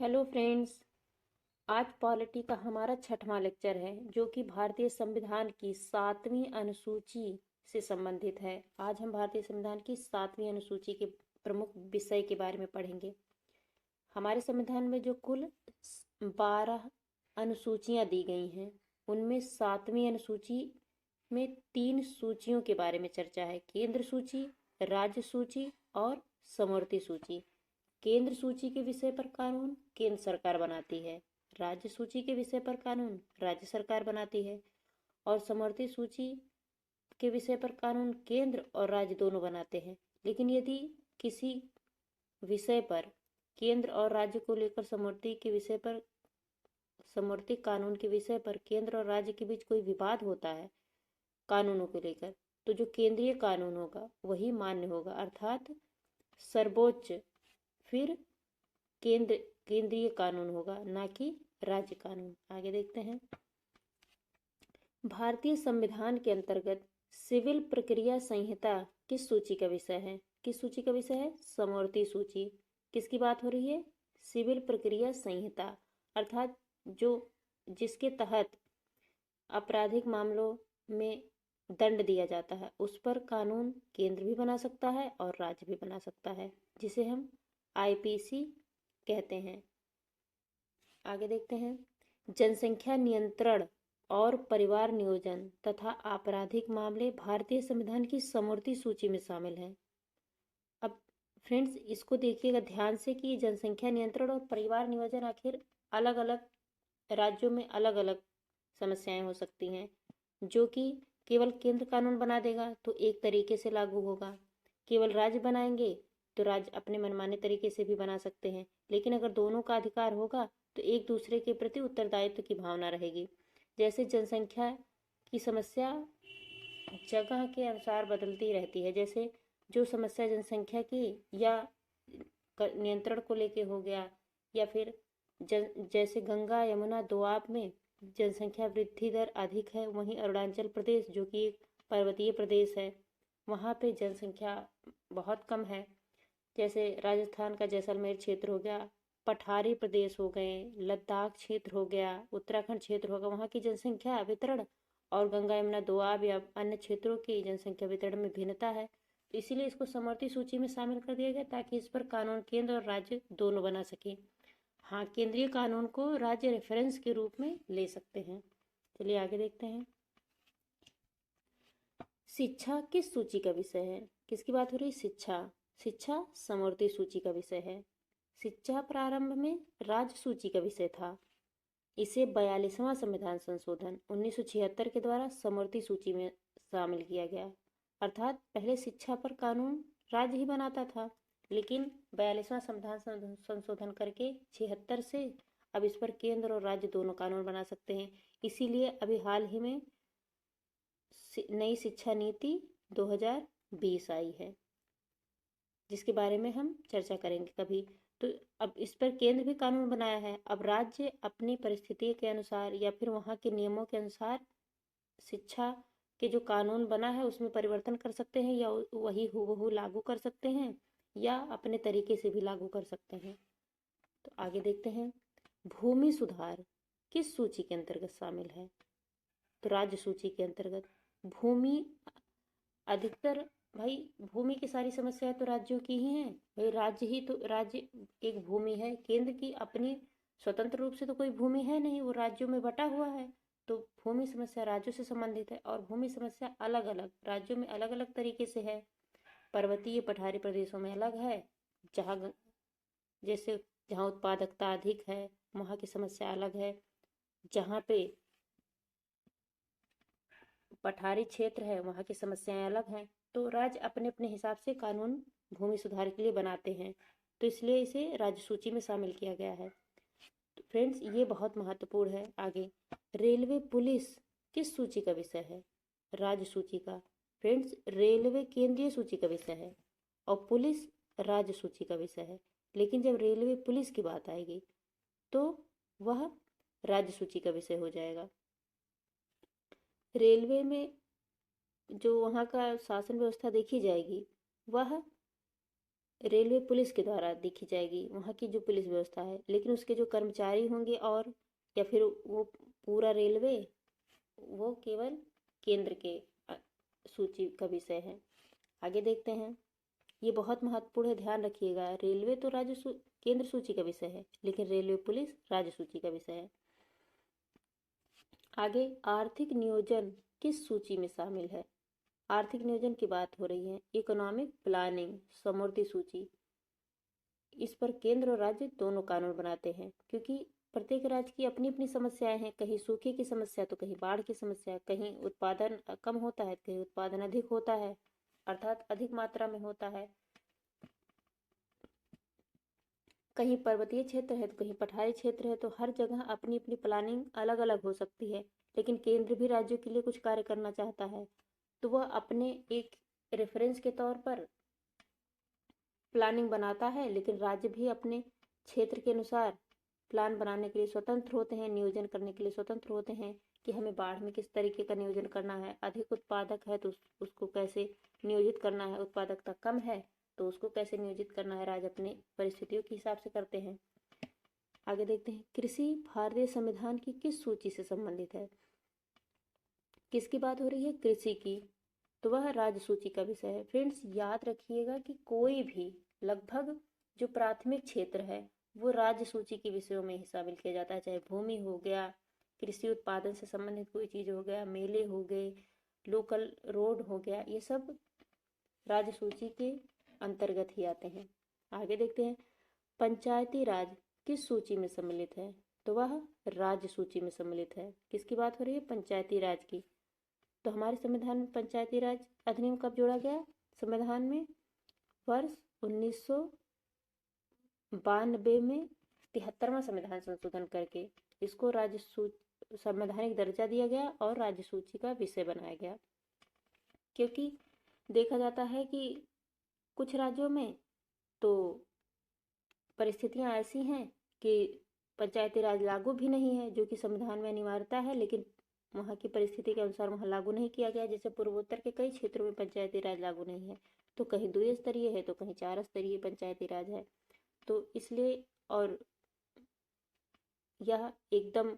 Hello friends. आज polity का हमारा छठवां लेक्चर है जो कि भारतीय संविधान की 7वीं अनुसूची से संबंधित है। आज हम भारतीय संविधान की 7वीं अनुसूची के प्रमुख विषय के बारे में पढ़ेंगे। हमारे संविधान में जो कुल 12 अनुसूचियां दी गई हैं, उनमें 7वीं अनुसूची में 3 सूचियों के बारे में चर्चा है: केंद्र सूची, राज्य सूची और समवर्ती सूची। केंद्र सूची के विषय पर कानून केंद्र सरकार बनाती है, राज्य सूची के विषय पर कानून राज्य सरकार बनाती है और समवर्ती सूची के विषय पर कानून केंद्र और राज्य दोनों बनाते हैं। लेकिन यदि किसी विषय पर केंद्र और राज्य को लेकर समवर्ती कानून के विषय पर केंद्र और राज्य के बीच कोई विवाद होता है कानूनों को लेकर, तो जो केंद्रीय कानून होगा वही मान्य होगा, अर्थात सर्वोच्च फिर केंद्रीय कानून होगा, ना कि राज्य कानून। आगे देखते हैं। भारतीय संविधान के अंतर्गत सिविल प्रक्रिया संहिता किस सूची का विषय है? किस सूची का विषय है? समवर्ती सूची। किसकी बात हो रही है? सिविल प्रक्रिया संहिता, अर्थात जिसके तहत आपराधिक मामलों में दंड दिया जाता है, उस पर कानून केंद्र भी बना सकता है और राज्य भी बना सकता है, जिसे हम आईपीसी कहते हैं। आगे देखते हैं। जनसंख्या नियंत्रण और परिवार नियोजन तथा आपराधिक मामले भारतीय संविधान की समवर्ती सूची में शामिल हैं। अब फ्रेंड्स, इसको देखिएगा ध्यान से कि जनसंख्या नियंत्रण और परिवार नियोजन आखिर अलग अलग राज्यों में अलग अलग समस्याएं हो सकती हैं, जो कि केवल केंद्र कानून बना देगा तो एक तरीके से लागू होगा, केवल राज्य बनाएंगे तो राज्य अपने मनमाने तरीके से भी बना सकते हैं। लेकिन अगर दोनों का अधिकार होगा तो एक दूसरे के प्रति उत्तरदायित्व की भावना रहेगी। जैसे जनसंख्या की समस्या जगह के अनुसार बदलती रहती है, जैसे जो समस्या जनसंख्या की या नियंत्रण को लेके हो गया, या फिर जैसे गंगा यमुना दोआब में जनसंख्या वृद्धि दर अधिक है, वहीं अरुणाचल प्रदेश जो कि एक पर्वतीय प्रदेश है, वहाँ पे जनसंख्या बहुत कम है। जैसे राजस्थान का जैसलमेर क्षेत्र हो गया, पठारी प्रदेश हो गए, लद्दाख क्षेत्र हो गया, उत्तराखंड क्षेत्र होगा, वहाँ की जनसंख्या वितरण और गंगा यमुना दोआब या अन्य क्षेत्रों की जनसंख्या वितरण में भिन्नता है। तो इसीलिए इसको समवर्ती सूची में शामिल कर दिया गया ताकि इस पर कानून केंद्र और राज्य दोनों बना सके। हाँ, केंद्रीय कानून को राज्य रेफरेंस के रूप में ले सकते हैं। चलिए आगे देखते हैं। शिक्षा किस सूची का विषय है? किसकी बात हो रही है? शिक्षा समवर्ती सूची का विषय है। शिक्षा प्रारंभ में राज्य सूची का विषय था। इसे 42वां संविधान संशोधन 1976 के द्वारा समवर्ती सूची में शामिल किया गया। अर्थात पहले शिक्षा पर कानून राज्य ही बनाता था, लेकिन 42वां संविधान संशोधन करके 76 से अब इस पर केंद्र और राज्य दोनों कानून बना सकते हैं। इसीलिए अभी हाल ही में नई शिक्षा नीति 2020 आई है, जिसके बारे में हम चर्चा करेंगे कभी। तो अब इस पर केंद्र भी कानून बनाया है। अब राज्य अपनी परिस्थिति के अनुसार या फिर वहाँ के नियमों के अनुसार शिक्षा के जो कानून बना है उसमें परिवर्तन कर सकते हैं, या वही हूबहू लागू कर सकते हैं, या अपने तरीके से भी लागू कर सकते हैं। तो आगे देखते हैं। भूमि सुधार किस सूची के अंतर्गत शामिल है? तो राज्य सूची के अंतर्गत। भूमि अधिकतर भाई भूमि की सारी समस्याएं तो राज्यों की ही हैं भाई। राज्य एक भूमि है, केंद्र की अपनी स्वतंत्र रूप से तो कोई भूमि है नहीं, वो राज्यों में बटा हुआ है। तो भूमि समस्या राज्यों से संबंधित है और भूमि समस्या अलग अलग राज्यों में अलग अलग तरीके से है। पर्वतीय पठारी प्रदेशों में अलग है, जहाँ उत्पादकता अधिक है वहाँ की समस्या अलग है, जहाँ पे पठारी क्षेत्र है वहाँ की समस्याएं अलग हैं। तो राज्य अपने अपने हिसाब से कानून भूमि सुधार के लिए बनाते हैं, तो इसलिए इसे राज्य सूची में शामिल किया गया है। तो फ्रेंड्स, ये बहुत महत्वपूर्ण है। आगे, रेलवे पुलिस किस सूची का विषय है? राज्य सूची का। फ्रेंड्स, रेलवे केंद्रीय सूची का विषय है और पुलिस राज्य सूची का विषय है। लेकिन जब रेलवे पुलिस की बात आएगी तो वह राज्य सूची का विषय हो जाएगा। रेलवे में जो वहाँ का शासन व्यवस्था देखी जाएगी वह रेलवे पुलिस के द्वारा देखी जाएगी, वहाँ की जो पुलिस व्यवस्था है, लेकिन उसके जो कर्मचारी होंगे और या फिर वो पूरा रेलवे, वो केवल केंद्र के सूची का विषय है। आगे देखते हैं, ये बहुत महत्वपूर्ण है, ध्यान रखिएगा। रेलवे तो केंद्र सूची का विषय है, लेकिन रेलवे पुलिस राज्य सूची का विषय है। आगे, आर्थिक नियोजन किस सूची में शामिल है? आर्थिक नियोजन की बात हो रही है। इकोनॉमिक प्लानिंग समवर्ती सूची, इस पर केंद्र और राज्य दोनों कानून बनाते हैं, क्योंकि प्रत्येक राज्य की अपनी अपनी समस्याएं हैं। कहीं सूखे की समस्या तो कहीं बाढ़ की समस्या, कहीं उत्पादन कम होता है, कहीं उत्पादन अधिक होता है, अर्थात अधिक मात्रा में होता है। कहीं पर्वतीय क्षेत्र है तो कहीं पठारी क्षेत्र है, तो हर जगह अपनी अपनी प्लानिंग अलग अलग हो सकती है। लेकिन केंद्र भी राज्यों के लिए कुछ कार्य करना चाहता है, तो वह अपने एक रेफरेंस के तौर पर प्लानिंग बनाता है, लेकिन राज्य भी अपने क्षेत्र के अनुसार प्लान बनाने के लिए स्वतंत्र होते हैं, नियोजन करने के लिए स्वतंत्र होते हैं कि हमें बाढ़ में किस तरीके का नियोजन करना है। अधिक उत्पादक है तो उसको कैसे नियोजित करना है, उत्पादकता कम है तो उसको कैसे नियोजित करना है, राज्य अपनी परिस्थितियों के हिसाब से करते हैं। आगे देखते हैं, कृषि भारतीय संविधान की किस सूची से संबंधित है? किसकी बात हो रही है? कृषि की, तो वह राज्य सूची का विषय है। फ्रेंड्स, याद रखिएगा कि कोई भी लगभग जो प्राथमिक क्षेत्र है वो राज्य सूची के विषयों में ही शामिल किया जाता है, चाहे भूमि हो गया, कृषि उत्पादन से संबंधित कोई चीज हो गया, मेले हो गए, लोकल रोड हो गया, ये सब राज्य सूची के अंतर्गत ही आते हैं। आगे देखते हैं, पंचायती राज किस सूची में सम्मिलित है? तो वह राज्य सूची में सम्मिलित है। किसकी बात हो रही है? पंचायती राज की। तो हमारे संविधान में पंचायती राज अधिनियम कब जोड़ा गया? संविधान में वर्ष 1992 में 73वां संविधान संशोधन करके इसको संवैधानिक दर्जा दिया गया और राज्य सूची का विषय बनाया गया। क्योंकि देखा जाता है कि कुछ राज्यों में तो परिस्थितियां ऐसी हैं कि पंचायती राज लागू भी नहीं है, जो कि संविधान में अनिवार्यता है, लेकिन वहाँ की परिस्थिति के अनुसार वहाँ लागू नहीं किया गया। जैसे पूर्वोत्तर के कई क्षेत्रों में पंचायती राज लागू नहीं है, तो कहीं 2 स्तरीय है तो कहीं 4 स्तरीय पंचायती राज है। तो इसलिए, और यह एकदम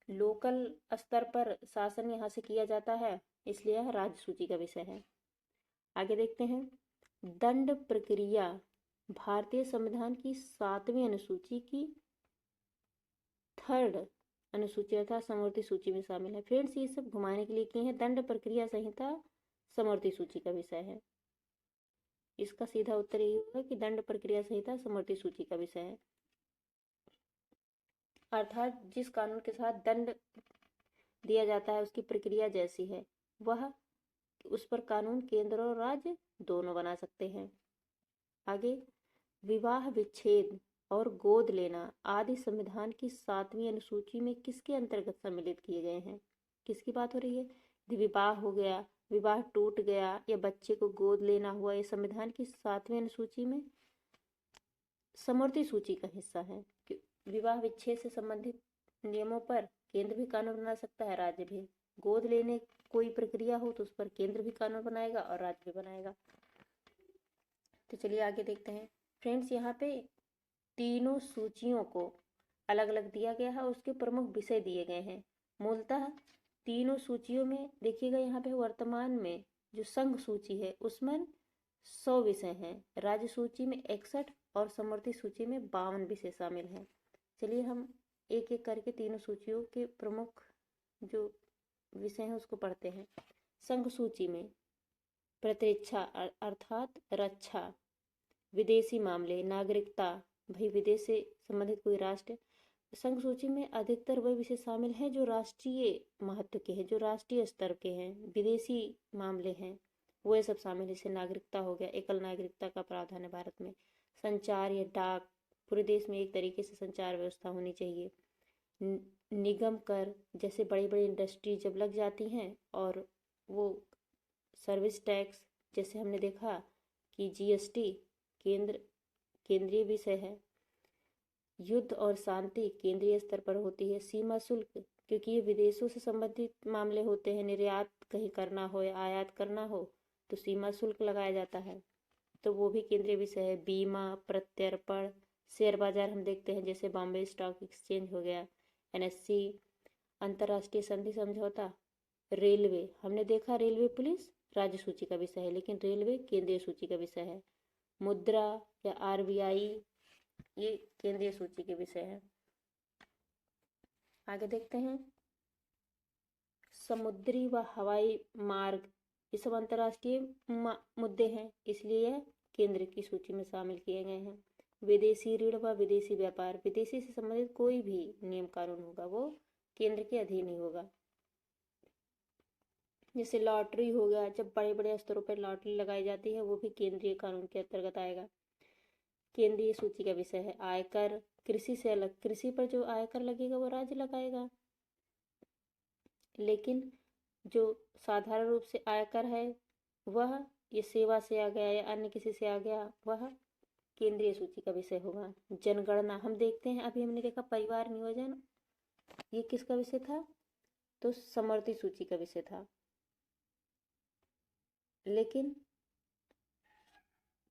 लोकल स्तर पर शासन यहाँ से किया जाता है, इसलिए यह राज्य सूची का विषय है। आगे देखते हैं, दंड प्रक्रिया भारतीय संविधान की 7वीं अनुसूची की 3rd अनुसूची अर्थात समवर्ती सूची में शामिल है। फ्रेंड्स, ये सब घुमाने के लिए किए हैं। दंड प्रक्रिया संहिता समवर्ती सूची का विषय है। इसका सीधा उत्तर यही होगा कि दंड प्रक्रिया संहिता समवर्ती सूची का विषय है। अर्थात जिस कानून के साथ दंड दिया जाता है उसकी प्रक्रिया जैसी है, वह उस पर कानून केंद्र और राज्य दोनों बना सकते हैं। आगे, विवाह विच्छेद और गोद लेना आदि संविधान की 7वीं अनुसूची में किसके अंतर्गत सम्मिलित किए गए हैं? किसकी बात हो रही है? विवाह हो गया, विवाह टूट गया या बच्चे को गोद लेना हुआ, ये संविधान की 7वीं अनुसूची में समवर्ती सूची का हिस्सा है। विवाह विच्छेद से संबंधित नियमों पर केंद्र भी कानून बना सकता है, राज्य भी। गोद लेने कोई प्रक्रिया हो तो उस पर केंद्र भी कानून बनाएगा और राज्य भी बनाएगा। तो चलिए आगे देखते हैं। फ्रेंड्स, यहाँ पे तीनों सूचियों को अलग अलग दिया गया है, उसके प्रमुख विषय दिए गए हैं। मूलतः तीनों सूचियों में देखिएगा, यहाँ पे वर्तमान में जो संघ सूची है उसमें 100 विषय हैं, राज्य सूची में 61 और समवर्ती सूची में 52 विषय शामिल हैं। चलिए हम एक एक करके तीनों सूचियों के प्रमुख जो विषय हैं उसको पढ़ते हैं। संघ सूची में प्रतिरक्षा अर्थात रक्षा, विदेशी मामले, नागरिकता, भाई विदेश से संबंधित कोई राष्ट्र। संघ सूची में अधिकतर वही विषय शामिल हैं जो राष्ट्रीय महत्व के हैं, जो राष्ट्रीय स्तर के हैं, विदेशी मामले हैं, वो ये सब शामिल है। जैसे नागरिकता हो गया, एकल नागरिकता का प्रावधान है भारत में। संचार या डाक, पूरे देश में एक तरीके से संचार व्यवस्था होनी चाहिए। निगम कर, जैसे बड़ी बड़ी इंडस्ट्री जब लग जाती हैं और वो सर्विस टैक्स, जैसे हमने देखा कि जीएसटी केंद्रीय विषय है। युद्ध और शांति केंद्रीय स्तर पर होती है। सीमा शुल्क, क्योंकि ये विदेशों से संबंधित मामले होते हैं, निर्यात कहीं करना हो या आयात करना हो तो सीमा शुल्क लगाया जाता है। तो वो भी केंद्रीय विषय है। बीमा, प्रत्यर्पण, शेयर बाजार हम देखते हैं जैसे बॉम्बे स्टॉक एक्सचेंज हो गया, एनएससी, अंतर्राष्ट्रीय संधि समझौता। रेलवे हमने देखा, रेलवे पुलिस राज्य सूची का विषय है, लेकिन रेलवे केंद्रीय सूची का विषय है। मुद्रा या आरबीआई ये केंद्रीय सूची के विषय है। आगे देखते हैं, समुद्री व हवाई मार्ग ये सब अंतर्राष्ट्रीय मुद्दे हैं, इसलिए यह केंद्र की सूची में शामिल किए गए हैं। विदेशी ऋण व विदेशी व्यापार, विदेशी से संबंधित कोई भी नियम कानून होगा वो केंद्र के अधीन ही होगा। जैसे लॉटरी हो गया, जब बड़े बड़े स्तरों पर लॉटरी लगाई जाती है वो भी केंद्रीय कानून के अंतर्गत आएगा। केंद्रीय सूची का विषय है। आयकर, कृषि से अलग, कृषि पर जो आयकर लगेगा वो राज्य लगाएगा, लेकिन जो साधारण रूप से आयकर है वह ये सेवा से आ गया या अन्य किसी से आ गया वह केंद्रीय सूची का विषय होगा। जनगणना हम देखते हैं, अभी हमने देखा परिवार नियोजन, ये किसका विषय था, तो समवर्ती सूची का विषय था। लेकिन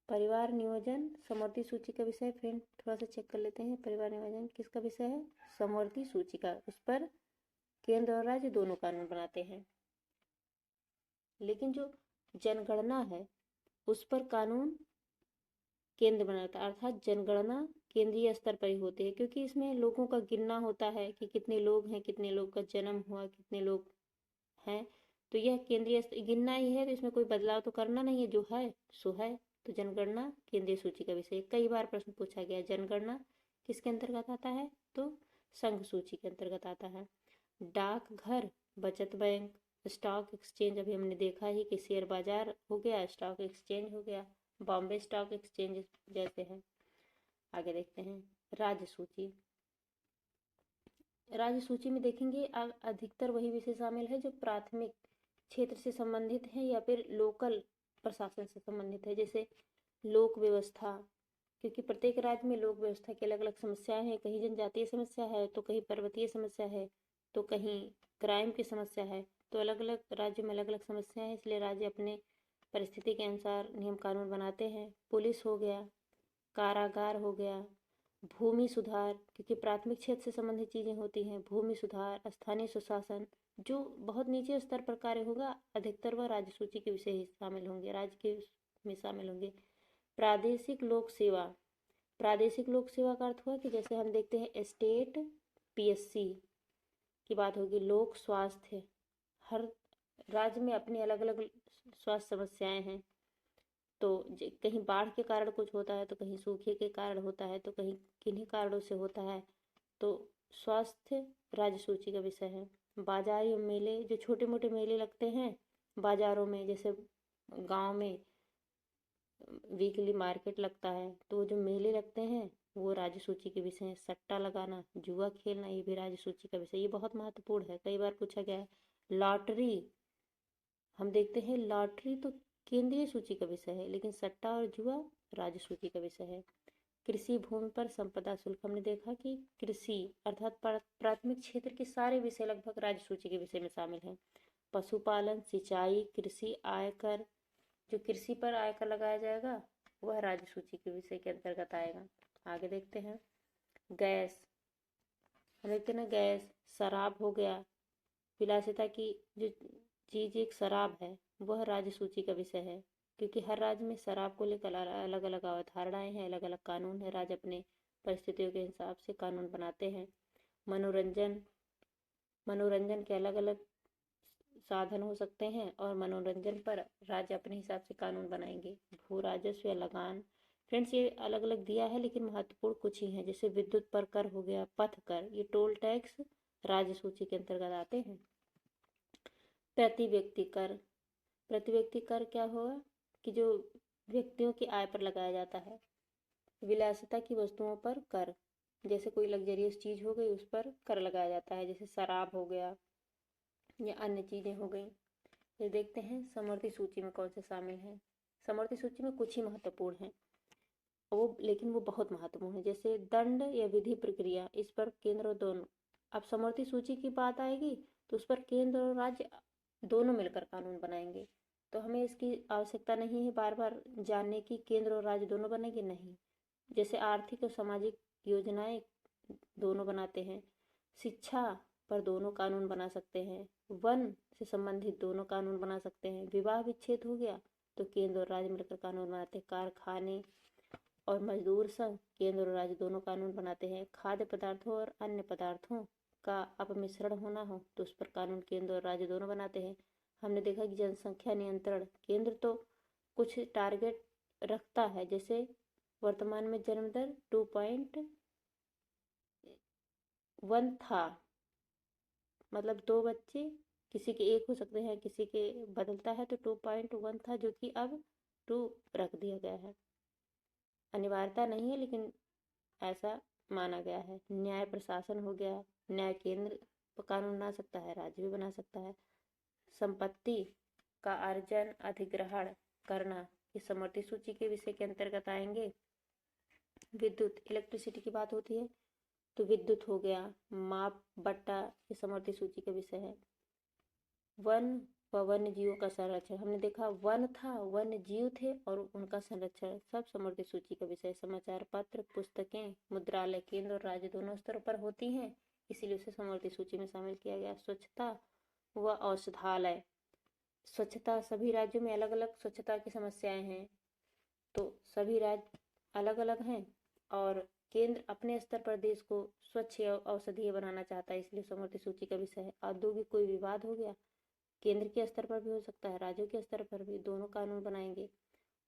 परिवार नियोजन समवर्ती सूची का विषय, फ्रेंड थोड़ा सा चेक कर लेते हैं, परिवार नियोजन किसका विषय है, समवर्ती सूची का। उस पर केंद्र और राज्य दोनों कानून बनाते हैं। लेकिन जो जनगणना है उस पर कानून केंद्र बनाता है, अर्थात जनगणना केंद्रीय स्तर पर ही होती है, क्योंकि इसमें लोगों का गिनना होता है कि कितने लोग हैं, कितने लोग का जन्म हुआ, कितने लोग हैं, तो यह केंद्रीय गिनना ही है, तो इसमें कोई बदलाव तो करना नहीं है, जो है सो है। तो जनगणना केंद्रीय सूची का विषय। कई बार प्रश्न पूछा गया, जनगणना किसके अंतर्गत आता है, तो संघ सूची के अंतर्गत आता है। डाकघर, बचत बैंक, स्टॉक एक्सचेंज अभी हमने देखा ही कि शेयर बाजार हो गया, स्टॉक एक्सचेंज हो गया, बॉम्बे स्टॉक एक्सचेंज जैसे है। आगे देखते हैं, राज्य सूची। राज्य सूची में देखेंगे अधिकतर वही विषय शामिल है जो प्राथमिक क्षेत्र से संबंधित है या फिर लोकल प्रशासन से संबंधित है। जैसे लोक व्यवस्था, क्योंकि प्रत्येक राज्य में लोक व्यवस्था की अलग अलग समस्याएं हैं, कहीं जनजातीय समस्या है तो कहीं पर्वतीय समस्या है तो कहीं क्राइम की समस्या है, तो अलग अलग राज्यों में अलग अलग समस्याएं हैं, इसलिए राज्य अपने परिस्थिति के अनुसार नियम कानून बनाते हैं। पुलिस हो गया, कारागार हो गया, भूमि सुधार, क्योंकि प्राथमिक क्षेत्र से संबंधित चीजें होती हैं, भूमि सुधार, स्थानीय सुशासन, जो बहुत नीचे स्तर पर कार्य होगा अधिकतर वह राज्य सूची के विषय ही शामिल होंगे, राज्य के में शामिल होंगे। प्रादेशिक लोक सेवा, प्रादेशिक लोक सेवा का अर्थ हुआ कि जैसे हम देखते हैं स्टेट पीएससी की बात होगी, लोक स्वास्थ्य, हर राज्य में अपनी अलग अलग स्वास्थ्य समस्याएं हैं, तो कहीं बाढ़ के कारण कुछ होता है तो कहीं सूखे के कारण होता है तो कहीं किन्हीं कारणों से होता है, तो स्वास्थ्य राज्य सूची का विषय है। बाजार या मेले, जो छोटे मोटे मेले लगते हैं बाजारों में, जैसे गांव में वीकली मार्केट लगता है, तो जो मेले लगते हैं वो राज्य सूची के विषय हैं। सट्टा लगाना, जुआ खेलना, ये भी राज्य सूची का विषय, ये बहुत महत्वपूर्ण है, कई बार पूछा गया है। लॉटरी हम देखते हैं, लॉटरी तो केंद्रीय सूची का विषय है, लेकिन सट्टा और जुआ राज्य सूची का विषय है। कृषि भूमि पर संपदा शुल्क, हमने देखा कि कृषि अर्थात प्राथमिक क्षेत्र के सारे विषय लगभग राज्य सूची के विषय में शामिल हैं। पशुपालन, सिंचाई, कृषि, आयकर, जो कृषि पर आयकर लगाया जाएगा वह राज्य सूची के विषय के अंतर्गत आएगा। आगे देखते हैं, गैस, हम देखते हैं ना, गैस, शराब हो गया, विलासिता की जो चीज एक शराब है वह राज्य सूची का विषय है, क्योंकि हर राज्य में शराब को लेकर अलग अलग अवधारणाएं हैं, अलग अलग कानून है, राज्य अपने परिस्थितियों के हिसाब से कानून बनाते हैं। मनोरंजन, मनोरंजन के अलग अलग साधन हो सकते हैं और मनोरंजन पर राज्य अपने हिसाब से कानून बनाएंगे। भू राजस्व या लगान, फ्रेंड्स ये अलग अलग दिया है लेकिन महत्वपूर्ण कुछ ही है, जैसे विद्युत पर कर हो गया, पथ कर, ये टोल टैक्स राज्य सूची के अंतर्गत आते हैं। प्रति व्यक्ति कर, प्रति व्यक्ति कर क्या होगा कि जो व्यक्तियों की आय पर लगाया जाता है। विलासिता की वस्तुओं पर कर, जैसे कोई लग्जरियस चीज हो गई उस पर कर लगाया जाता है, जैसे शराब हो गया या अन्य चीजें हो गई। फिर देखते हैं समवर्ती सूची में कौन से शामिल हैं। समवर्ती सूची में कुछ ही महत्वपूर्ण है वो, लेकिन वो बहुत महत्वपूर्ण है, जैसे दंड या विधि प्रक्रिया, इस पर केंद्र और दोनों, अब समवर्ती सूची की बात आएगी तो उस पर केंद्र और राज्य दोनों मिलकर कानून बनाएंगे, तो हमें इसकी आवश्यकता नहीं है बार बार जानने की केंद्र और राज्य दोनों बनेंगे, नहीं। जैसे आर्थिक और सामाजिक योजनाएं दोनों बनाते हैं, शिक्षा पर दोनों कानून बना सकते हैं, वन से संबंधित दोनों कानून बना सकते हैं, विवाह विच्छेद हो गया तो केंद्र और राज्य मिलकर कानून बनाते हैं, कारखाने और मजदूर संघ केंद्र और राज्य दोनों कानून बनाते हैं, खाद्य पदार्थों और अन्य पदार्थों का अपमिश्रण होना हो तो उस पर कानून केंद्र और राज्य दोनों बनाते हैं। हमने देखा कि जनसंख्या नियंत्रण केंद्र तो कुछ टारगेट रखता है, जैसे वर्तमान में जन्म दर 2.1 था, मतलब 2 बच्चे, किसी के 1 हो सकते हैं, किसी के बदलता है, तो 2.1 था जो कि अब 2 रख दिया गया है। अनिवार्यता नहीं है लेकिन ऐसा माना गया है। न्याय प्रशासन हो गया, न्याय केंद्र कानून बना सकता है, राज्य भी बना सकता है। संपत्ति का अर्जन अधिग्रहण करना ये समवर्ती सूची के विषय के अंतर्गत आएंगे। विद्युत इलेक्ट्रिसिटी की बात होती है तो विद्युत हो गया, माप बट्टा ये समवर्ती सूची का विषय है। वन व वन्य जीवों का संरक्षण, हमने देखा वन था, वन्य जीव थे और उनका संरक्षण सब समवर्ती सूची का विषय। समाचार पत्र, पुस्तकें, मुद्रालय केंद्र और राज्य दोनों स्तरों पर होती हैं, इसीलिए उसे समवर्ती सूची में शामिल किया गया। स्वच्छता व औषधालय, स्वच्छता सभी राज्यों में अलग अलग स्वच्छता की समस्याएं हैं, तो सभी राज्य अलग अलग हैं और केंद्र अपने स्तर पर देश को स्वच्छ औषधीय बनाना चाहता है, इसलिए समवर्ती सूची का विषय है। औद्योगिक कोई विवाद हो गया, केंद्र के स्तर पर भी हो सकता है, राज्यों के स्तर पर भी, दोनों कानून बनाएंगे।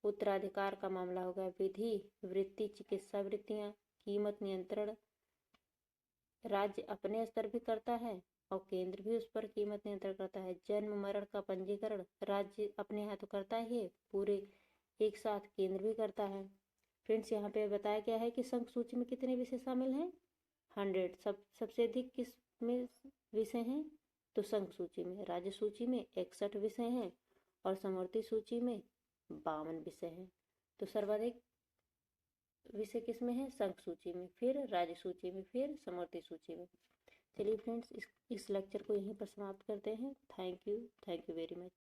उत्तराधिकार का मामला हो गया, विधि वृत्ति चिकित्सा वृत्तियां, कीमत नियंत्रण राज्य अपने स्तर भी करता है और केंद्र भी उस पर कीमत नियंत्रण करता है। जन्म मरण का पंजीकरण राज्य अपने हाथों करता है पूरे एक साथ, केंद्र भी करता है। फ्रेंड्स यहाँ पे बताया गया है कि संघ सूची में कितने विषय शामिल हैं, 100। सबसे अधिक किस में विषय हैं, तो संघ सूची में। राज्य सूची में 61 विषय हैं और समवर्ती सूची में 52 विषय हैं। तो सर्वाधिक विषय किस में है, संघ सूची में, फिर राज्य सूची में, फिर समवर्ती सूची में। चलिए फ्रेंड्स, इस लेक्चर को यहीं पर समाप्त करते हैं। Thank you very much.